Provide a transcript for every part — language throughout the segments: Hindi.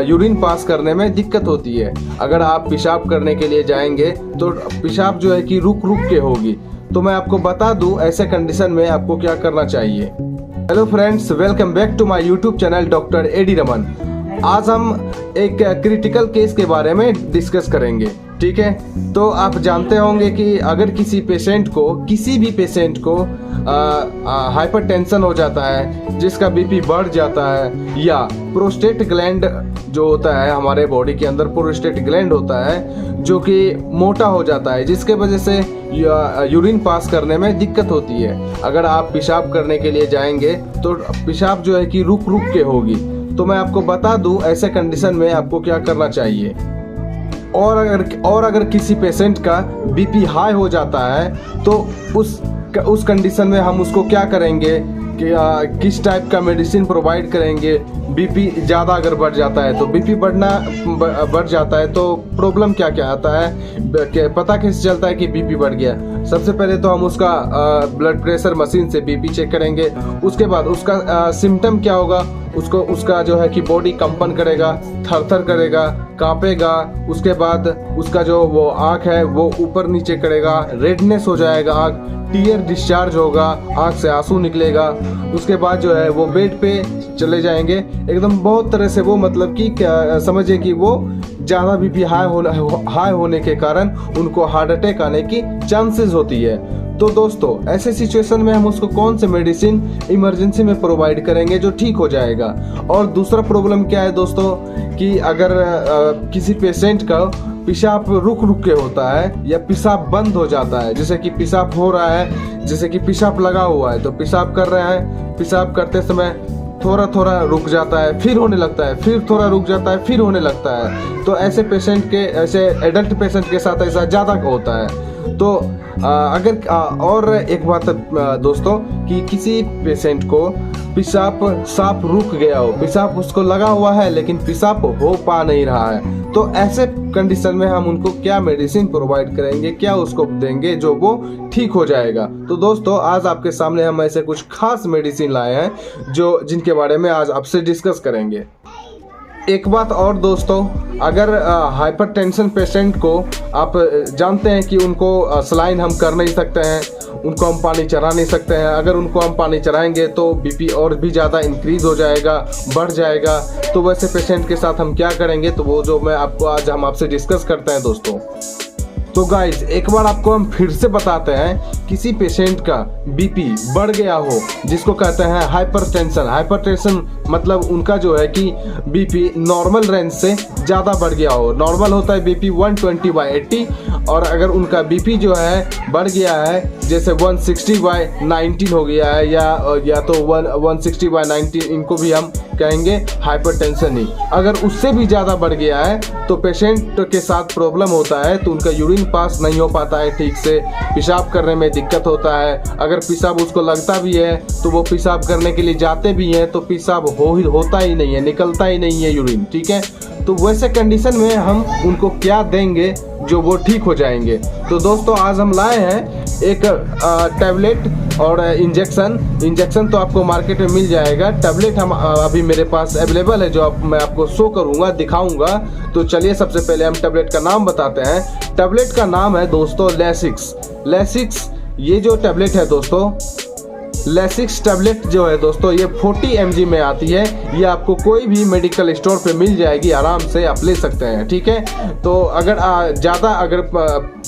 यूरिन पास करने में दिक्कत होती है। अगर आप पेशाब करने के लिए जाएंगे तो पेशाब जो है कि रुक रुक के होगी। तो मैं आपको बता दूं ऐसे कंडीशन में आपको क्या करना चाहिए। Hello friends, welcome back to my YouTube channel doctor A D Raman. आज हम एक क्रिटिकल केस के बारे में डिस्कस करेंगे, ठीक है। तो आप जानते होंगे कि अगर किसी भी पेशेंट को हाइपरटेंशन हो जाता है, जिसका बीपी बढ़ जाता है, या प्रोस्टेट ग्लैंड जो होता है हमारे बॉडी के अंदर, प्रोस्टेट ग्लैंड होता है जो कि मोटा हो जाता है, जिसके वजह से यूरिन पास करने में दिक्कत होती है। अगर आप पेशाब करने के लिए जाएंगे तो पेशाब जो है कि रुक रुक के होगी। तो मैं आपको बता दूं ऐसे कंडीशन में आपको क्या करना चाहिए। और अगर किसी पेशेंट का बीपी हाई हो जाता है तो उस कंडीशन में हम उसको क्या करेंगे कि किस टाइप का मेडिसिन प्रोवाइड करेंगे। बीपी ज़्यादा अगर बढ़ जाता है तो बढ़ जाता है तो प्रॉब्लम क्या क्या आता है, पता कैसे चलता है कि बीपी बढ़ गया। सबसे पहले तो हम उसका ब्लड प्रेशर मशीन से बीपी चेक करेंगे। उसके बाद उसका सिम्टम क्या होगा, उसका जो है कि बॉडी कंपन करेगा, थर-थर करेगा, कांपेगा। उसके बाद उसका जो वो आँख है वो ऊपर नीचे करेगा, रेडनेस हो जाएगा आँख, टीयर डिस्चार्ज होगा, आँख से आंसू निकलेगा। उसके बाद जो है वो बेड पे चले जाएंगे एकदम। बहुत तरह से वो मतलब कि समझिए कि वो ज़्यादा बीपी हाई होने के कारण उनको हार्ट अटैक आने की चांसेस होती है। तो दोस्तों ऐसे सिचुएशन में हम उसको कौन से मेडिसिन इमरजेंसी में प्रोवाइड करेंगे जो ठीक हो जाएगा। और दूसरा प्रॉब्लम क्या है दोस्तों कि अगर किसी पेशेंट का पेशाब रुक रुक के होता है या पेशाब बंद हो जाता है, जैसे कि पेशाब हो रहा है, जैसे कि पेशाब लगा हुआ है तो पेशाब कर रहे हैं, पेशाब करते समय थोड़ा थोड़ा रुक जाता है, फिर होने लगता है, फिर थोड़ा रुक जाता है, फिर होने लगता है। तो ऐसे एडल्ट पेशेंट के साथ ऐसा ज़्यादा होता है। तो अगर और एक बात दोस्तों कि किसी पेशेंट को पेशाब साफ रुक गया हो, पेशाब उसको लगा हुआ है लेकिन पेशाब हो पा नहीं रहा है, तो ऐसे कंडीशन में हम उनको क्या मेडिसिन प्रोवाइड करेंगे, क्या उसको देंगे जो वो ठीक हो जाएगा। तो दोस्तों आज आपके सामने हम ऐसे कुछ खास मेडिसिन लाए हैं जिनके बारे में आज आपसे डिस्कस करेंगे। एक बात और दोस्तों, अगर हाइपरटेंशन पेशेंट को आप जानते हैं कि उनको सलाइन हम कर नहीं सकते हैं, उनको हम पानी चढ़ा नहीं सकते हैं। अगर उनको हम पानी चढ़ाएंगे तो बीपी और भी ज़्यादा इंक्रीज हो जाएगा, बढ़ जाएगा। तो वैसे पेशेंट के साथ हम क्या करेंगे, तो वो जो हम आपसे डिस्कस करते हैं दोस्तों। तो गाइस एक बार आपको हम फिर से बताते हैं, किसी पेशेंट का बीपी बढ़ गया हो, जिसको कहते हैं हाइपरटेंशन मतलब उनका जो है कि बीपी नॉर्मल रेंज से ज़्यादा बढ़ गया हो। नॉर्मल होता है बीपी 120/80, और अगर उनका बीपी जो है बढ़ गया है, जैसे 160/19 हो गया है या तो 160/90, इनको भी हम कहेंगे हाइपरटेंशन ही। अगर उससे भी ज़्यादा बढ़ गया है तो पेशेंट के साथ प्रॉब्लम होता है, तो उनका यूरिन पास नहीं हो पाता है ठीक से, पेशाब करने में दिक्कत होता है। अगर पेशाब उसको लगता भी है तो वो पेशाब करने के लिए जाते भी हैं तो पेशाब होता ही नहीं है, निकलता ही नहीं है यूरिन, ठीक है। तो वैसे कंडीशन में हम उनको क्या देंगे जो वो ठीक हो जाएंगे। तो दोस्तों आज हम लाए हैं एक टैबलेट और इंजेक्शन तो आपको मार्केट में मिल जाएगा। टैबलेट हम अभी मेरे पास अवेलेबल है, जो मैं आपको शो करूंगा, दिखाऊंगा। तो चलिए सबसे पहले हम टैबलेट का नाम बताते हैं। टैबलेट का नाम है दोस्तों लेसिक्स। ये जो टैबलेट है दोस्तों, लेसिक्स टैबलेट जो है दोस्तों, ये 40 mg में आती है। ये आपको कोई भी मेडिकल स्टोर पे मिल जाएगी, आराम से आप ले सकते हैं, ठीक है। तो अगर ज़्यादा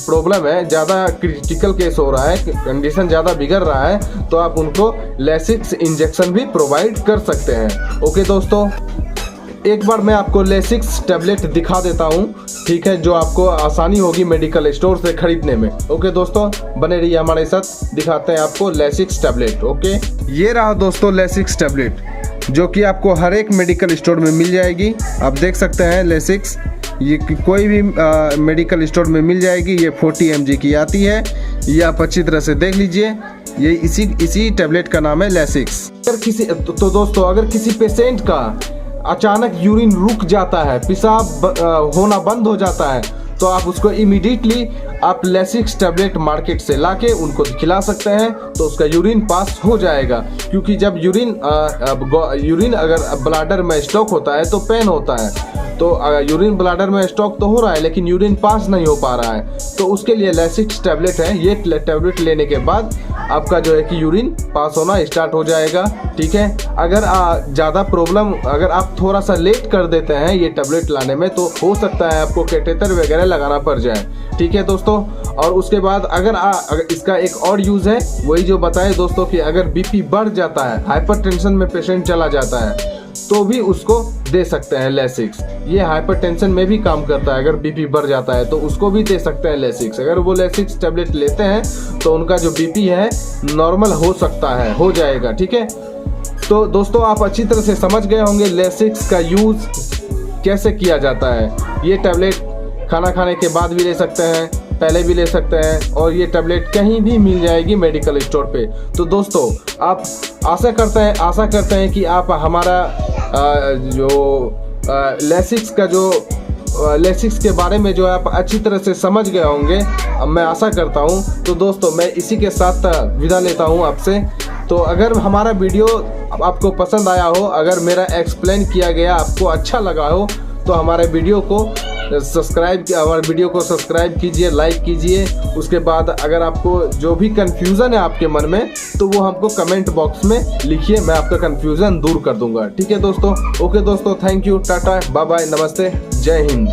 प्रॉब्लम है, ज़्यादा क्रिटिकल केस हो रहा है, कंडीशन ज़्यादा बिगड़ रहा है, तो आप उनको लेसिक्स इंजेक्शन भी प्रोवाइड कर सकते हैं। ओके दोस्तों, एक बार मैं आपको लेसिक्स टैबलेट दिखा देता हूँ, ठीक है, जो आपको आसानी होगी मेडिकल स्टोर से खरीदने में। ओके दोस्तों बने रहिए हमारे साथ, दिखाते हैं आपको लेसिक्स टैबलेट। ओके, ये रहा दोस्तों लेसिक्स टैबलेट, जो कि आपको हर एक मेडिकल स्टोर में मिल जाएगी। आप देख सकते हैं लेसिक्स, ये कोई भी मेडिकल स्टोर में मिल जाएगी। ये 40 mg की आती है, ये आप अच्छी तरह से देख लीजिए। ये इसी टैबलेट का नाम है लेसिक्स। तो दोस्तों अगर किसी पेशेंट का अचानक यूरिन रुक जाता है, पेशाब होना बंद हो जाता है, तो आप उसको इमीडिएटली आप लेसिक्स टैबलेट मार्केट से लाके उनको खिला सकते हैं, तो उसका यूरिन पास हो जाएगा। क्योंकि जब यूरिन अगर ब्लैडर में स्टॉक होता है तो पेन होता है, तो यूरिन ब्लैडर में स्टॉक तो हो रहा है लेकिन यूरिन पास नहीं हो पा रहा है, तो उसके लिए लेसिक्स टैबलेट है। ये टैबलेट लेने के बाद आपका जो है कि यूरिन पास होना स्टार्ट हो जाएगा। ठीक है, अगर ज़्यादा प्रॉब्लम, अगर आप थोड़ा सा लेट कर देते हैं ये टैबलेट लाने में, तो हो सकता है आपको कैटेटर वगैरह लगाना पड़ जाए। ठीक है दोस्तों, और उसके बाद अगर इसका एक और यूज़ है, वही जो बताए दोस्तों कि अगर बीपी बढ़ जाता है, हाइपरटेंशन में पेशेंट चला जाता है, तो भी उसको दे सकते हैं लेसिक्स। ये हाइपरटेंशन में भी काम करता है, अगर बीपी बढ़ जाता है तो उसको भी दे सकते हैं लेसिक्स। अगर वो लेसिक्स टैबलेट लेते हैं तो उनका जो बीपी है नॉर्मल हो सकता है, हो जाएगा। ठीक है, तो दोस्तों आप अच्छी तरह से समझ गए होंगे लेसिक्स का यूज़ कैसे किया जाता है। ये टैबलेट खाना खाने के बाद भी ले सकते हैं, पहले भी ले सकते हैं, और ये टैबलेट कहीं भी मिल जाएगी मेडिकल स्टोर पे। तो दोस्तों आप आशा करते हैं कि आप हमारा लेसिक्स के बारे में जो आप अच्छी तरह से समझ गए होंगे, मैं आशा करता हूं। तो दोस्तों मैं इसी के साथ विदा लेता हूं आपसे। तो अगर हमारा वीडियो आपको पसंद आया हो, अगर मेरा एक्सप्लेन किया गया आपको अच्छा लगा हो, तो हमारे वीडियो को सब्सक्राइब कीजिए, लाइक कीजिए। उसके बाद अगर आपको जो भी कन्फ्यूज़न है आपके मन में, तो वो हमको कमेंट बॉक्स में लिखिए, मैं आपका कन्फ्यूज़न दूर कर दूंगा। ठीक है दोस्तों, ओके दोस्तों, thank you, tata, bye bye, नमस्ते, जय हिंद।